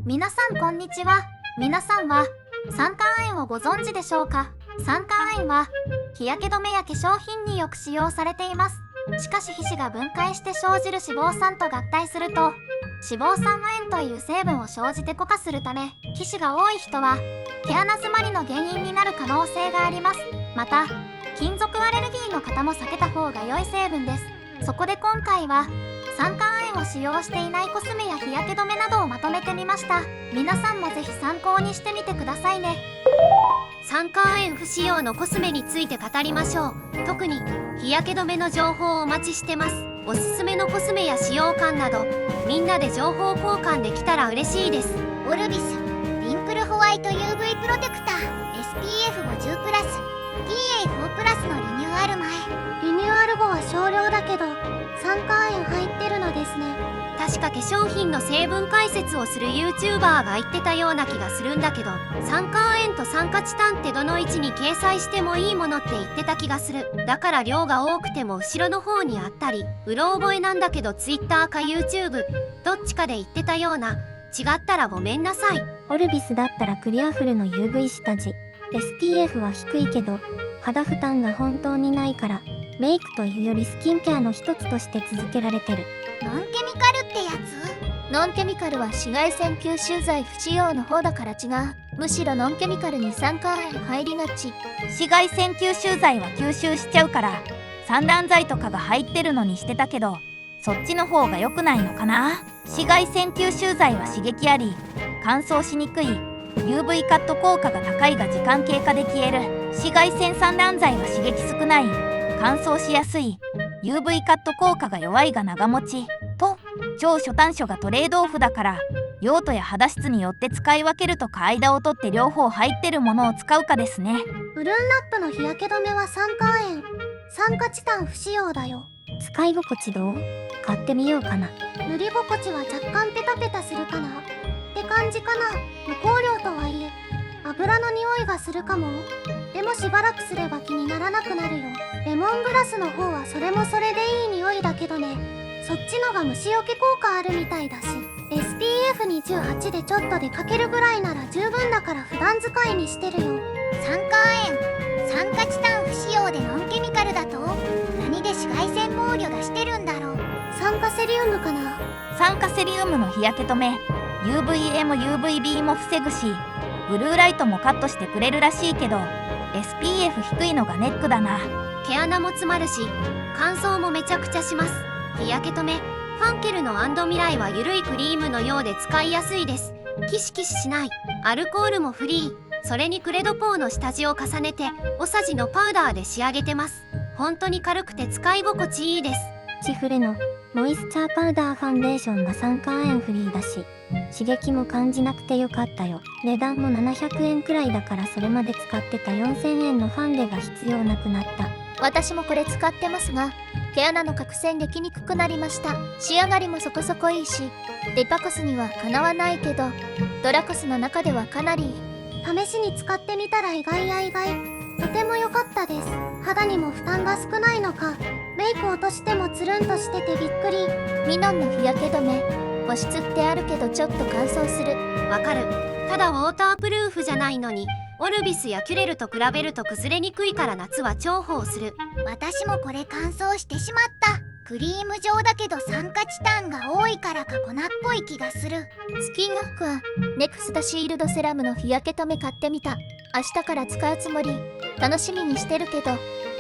皆さんこんにちは。皆さんは酸化亜鉛をご存知でしょうか？酸化亜鉛は日焼け止めや化粧品によく使用されています。しかし皮脂が分解して生じる脂肪酸と合体すると脂肪酸亜鉛という成分を生じて固化するため、皮脂が多い人は毛穴詰まりの原因になる可能性があります。また金属アレルギーの方も避けた方が良い成分です。そこで今回は酸化亜鉛を使用していないコスメや日焼け止めなどをまとめてみました。皆さんもぜひ参考にしてみてくださいね。酸化亜鉛不使用のコスメについて語りましょう。特に日焼け止めの情報をお待ちしてます。おすすめのコスメや使用感などみんなで情報交換できたら嬉しいです。オルビスリンクルホワイト UV プロテクター SPF50+PA4+のリニューアル前。リニューアル後は少量だけど酸化亜鉛入ってるのですね。確か化粧品の成分解説をする YouTuber が言ってたような気がするんだけど、酸化亜鉛と酸化チタンってどの位置に掲載してもいいものって言ってた気がする。だから量が多くても後ろの方にあったり、うろ覚えなんだけど Twitter か YouTube どっちかで言ってたような。違ったらごめんなさい。オルビスだったらクリアフルの UV 下地。SPF は低いけど肌負担が本当にないからメイクというよりスキンケアの一つとして続けられてる。ノンケミカルってやつ？ノンケミカルは紫外線吸収剤不使用の方だから違う。むしろノンケミカルに酸化亜鉛入りがち。紫外線吸収剤は吸収しちゃうから散乱剤とかが入ってるのにしてたけど、そっちの方が良くないのかな。紫外線吸収剤は刺激あり乾燥しにくい、 UV カット効果が高いが時間経過で消える。紫外線散乱剤は刺激少ない、乾燥しやすい、 UV カット効果が弱いが長持ちと長所短所がトレードオフだから、用途や肌質によって使い分けるとか間を取って両方入ってるものを使うかですね。ブルーンナップの日焼け止めは酸化亜鉛、酸化チタン不使用だよ。使い心地どう？買ってみようかな。塗り心地は若干ペタペタするかなって感じかな。無香料とはいえ油の匂いがするかも。でもしばらくすれば気にならなくなるよ。レモングラスの方はそれもそれでいい匂いだけどね。そっちのが虫除け効果あるみたいだし、 SPF28 でちょっと出かけるぐらいなら十分だから普段使いにしてるよ。酸化亜鉛、酸化チタン不使用でノンケミカルだと何で紫外線防御出してるんだろう。酸化セリウムかな。酸化セリウムの日焼け止め UVA も UVB も防ぐしブルーライトもカットしてくれるらしいけど SPF 低いのがネックだな。毛穴も詰まるし乾燥もめちゃくちゃします。日焼け止めファンケルのミライはゆるいクリームのようで使いやすいです。キシキシしない、アルコールもフリー。それにクレドポーの下地を重ねておさじのパウダーで仕上げてます。本当に軽くて使い心地いいです。チフレのモイスチャーパウダーファンデーションが酸化亜鉛フリーだし刺激も感じなくてよかったよ。値段も700円くらいだからそれまで使ってた4000円のファンデが必要なくなった。私もこれ使ってますが毛穴の角栓できにくくなりました。仕上がりもそこそこいいしデパコスにはかなわないけどドラコスの中ではかなりいい。試しに使ってみたら意外や意外、とても良かったです。肌にも負担が少ないのか、メイク落としてもつるんとしててびっくり。ミノンの日焼け止め保湿ってあるけどちょっと乾燥する。わかる。ただウォータープルーフじゃないのにオルビスやキュレルと比べると崩れにくいから夏は重宝する。私もこれ乾燥してしまった。クリーム状だけど酸化チタンが多いからか粉っぽい気がする。スキンオフはネクストシールドセラムの日焼け止め買ってみた。明日から使うつもり。楽しみにしてるけど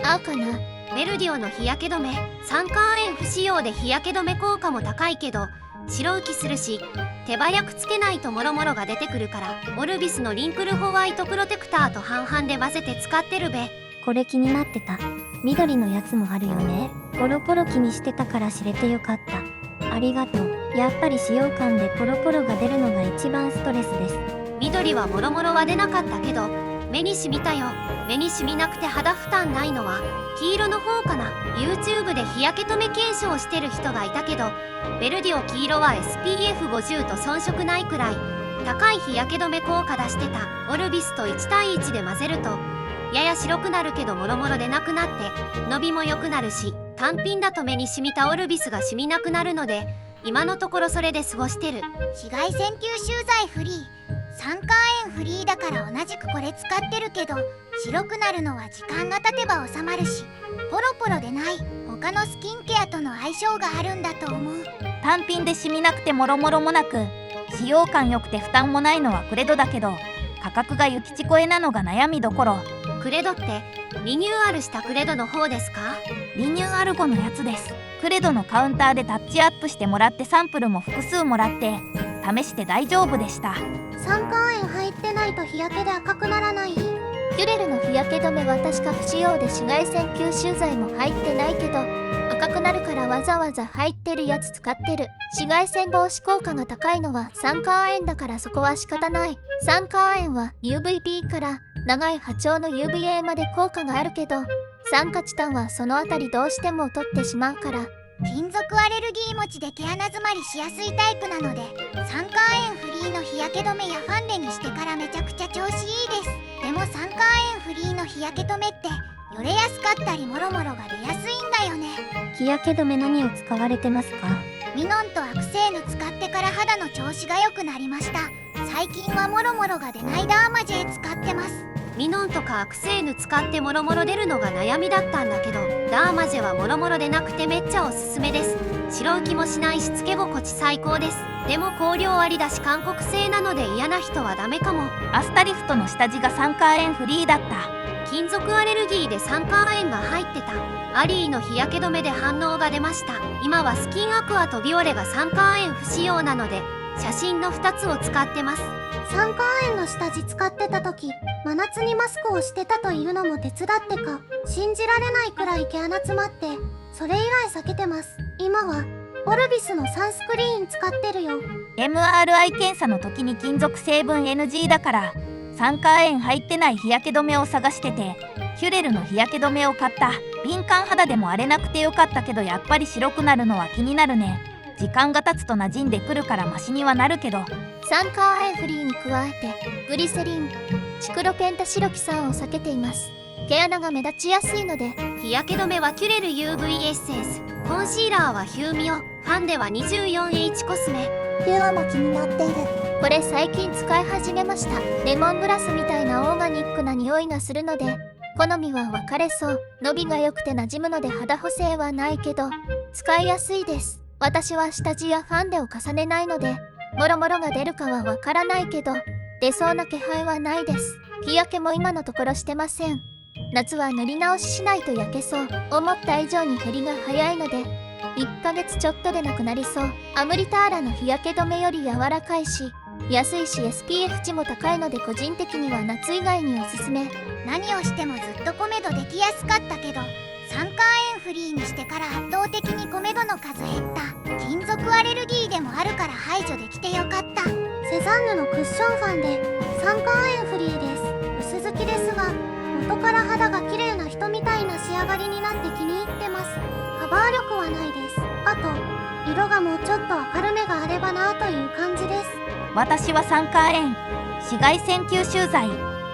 合うかな。メルディオの日焼け止め酸化亜鉛不使用で日焼け止め効果も高いけど白浮きするし手早くつけないともろもろが出てくるから、オルビスのリンクルホワイトプロテクターと半々で混ぜて使ってるべ。これ気になってた。緑のやつもあるよね。ポロポロ気にしてたから知れてよかった。ありがとう。やっぱり使用感でポロポロが出るのが一番ストレスです。緑はもろもろは出なかったけど目に染みたよ。目に染みなくて肌負担ないのは黄色の方かな。 YouTube で日焼け止め検証してる人がいたけどベルディオ黄色は SPF50 と遜色ないくらい高い日焼け止め効果出してた。オルビスと1対1で混ぜるとやや白くなるけどもろもろ出なくなって伸びも良くなるし、単品だと目に染みたオルビスが染みなくなるので今のところそれで過ごしてる。紫外線吸収剤フリー、酸化亜鉛フリーだから同じくこれ使ってるけど、白くなるのは時間が経てば収まるし、ポロポロでない他のスキンケアとの相性があるんだと思う。単品で染みなくてもろもろもなく、使用感良くて負担もないのはクレドだけど、価格が行きちこえなのが悩みどころ。クレドってリニューアルしたクレドの方ですか？リニューアル後のやつです。クレドのカウンターでタッチアップしてもらってサンプルも複数もらって試して大丈夫でした。酸化亜鉛入ってないと日焼けで赤くならない？キュレルの日焼け止めは確か不使用で紫外線吸収剤も入ってないけど、赤くなるからわざわざ入ってるやつ使ってる。紫外線防止効果が高いのは酸化亜鉛だからそこは仕方ない。酸化亜鉛は UVB から長い波長の UVA まで効果があるけど、酸化チタンはそのあたりどうしても取ってしまうから。金属アレルギー持ちで毛穴詰まりしやすいタイプなので、酸化亜鉛フリーの日焼け止めやファンデにしてからめちゃくちゃ調子いいです。でも酸化亜鉛フリーの日焼け止めってよれやすかったりもろもろが出やすいんだよね。日焼け止め何を使われてますか？ミノンとアクセーヌ使ってから肌の調子が良くなりました。最近はもろもろが出ないダーマジェ使ってます。ミノンとかアクセーヌ使ってもろもろ出るのが悩みだったんだけど、ダーマジェはもろもろでなくてめっちゃおすすめです。白浮きもしないしつけ心地最高です。でも香料ありだし韓国製なので嫌な人はダメかも。アスタリフトの下地が酸化亜鉛フリーだった。金属アレルギーで酸化亜鉛が入ってた。アリーの日焼け止めで反応が出ました。今はスキンアクアとビオレが酸化亜鉛不使用なので写真の2つを使ってます。酸化亜鉛の下地使ってた時、真夏にマスクをしてたというのも手伝ってか、信じられないくらい毛穴詰まって、それ以来避けてます。今はオルビスのサンスクリーン使ってるよ。 MRI 検査の時に金属成分 NG だから酸化亜鉛入ってない日焼け止めを探してて、キュレルの日焼け止めを買った。敏感肌でも荒れなくてよかったけど、やっぱり白くなるのは気になるね。時間が経つと馴染んでくるからマシにはなるけど。酸化亜鉛フリーに加えてグリセリン、チクロペンタシロキ酸を避けています。毛穴が目立ちやすいので。日焼け止めはキュレル UV エッセンス、コンシーラーはヒューミオ、ファンデは 24H コスメ。ピュアも気になっている。これ最近使い始めました。レモングラスみたいなオーガニックな匂いがするので好みは分かれそう。伸びが良くて馴染むので肌補正はないけど使いやすいです。私は下地やファンデを重ねないのでもろもろが出るかはわからないけど、出そうな気配はないです。日焼けも今のところしてません。夏は塗り直ししないと焼けそう。思った以上に減りが早いので1ヶ月ちょっとでなくなりそう。アムリターラの日焼け止めより柔らかいし安いし SPF 値も高いので個人的には夏以外におすすめ。何をしてもずっとコメドできやすかったけど、酸化亜鉛フリーにしてから圧倒的にコメドの数減った。金属アレルギーでもあるから排除できてよかった。セザンヌのクッションファンで酸化亜鉛フリーです。薄付きですが元から肌が綺麗な人みたいな仕上がりになって気に入ってます。カバー力はないです。あと色がもうちょっと明るめがあればなという感じです。私は酸化亜鉛、紫外線吸収剤、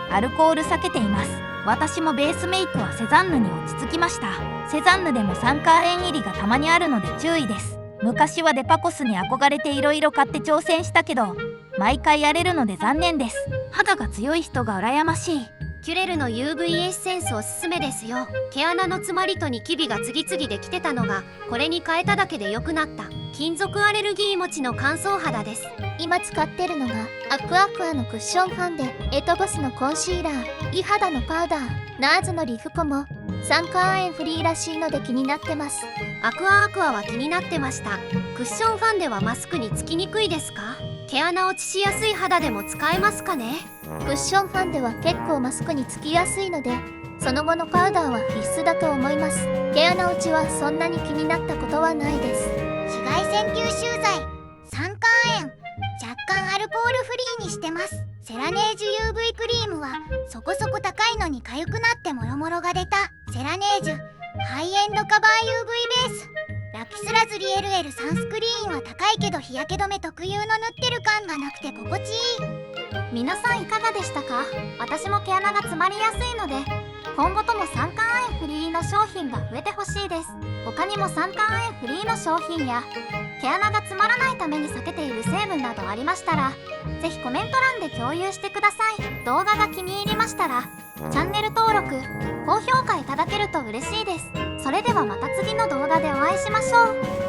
アルコール避けています。私もベースメイクはセザンヌに落ち着きました。セザンヌでも酸化亜鉛入りがたまにあるので注意です。昔はデパコスに憧れていろいろ買って挑戦したけど毎回やれるので残念です。肌が強い人が羨ましい。キュレルの UV エッセンスおすすめですよ。毛穴の詰まりとニキビが次々できてたのがこれに変えただけで良くなった。金属アレルギー持ちの乾燥肌です。今使ってるのがアクアクアのクッションファンデ、エトボスのコンシーラー、イ肌のパウダー、ナーズのリフコも酸化亜鉛フリーらしいので気になってます。アクアは気になってました。クッションファンデはマスクにつきにくいですか？毛穴落ちしやすい肌でも使えますかね？クッションファンデは結構マスクにつきやすいのでその後のパウダーは必須だと思います。毛穴落ちはそんなに気になったことはないです。紫外線吸収剤、酸化亜鉛、若干アルコールフリーにしてます。セラネージュ UV クリームはそこそこ高いのに痒くなってもろもろが出た。セラネージュハイエンドカバー UV ベース、ラピスラズリエルエルサンスクリーンは高いけど日焼け止め特有の塗ってる感がなくて心地いい。皆さんいかがでしたか？私も毛穴が詰まりやすいので今後とも酸化亜鉛フリーの商品が増えてほしいです。他にも酸化亜鉛フリーの商品や毛穴が詰まらないために避けている成分などありましたらぜひコメント欄で共有してください。動画が気に入りましたらチャンネル登録高評価いただけると嬉しいです。それではまた次の動画でお会いしましょう。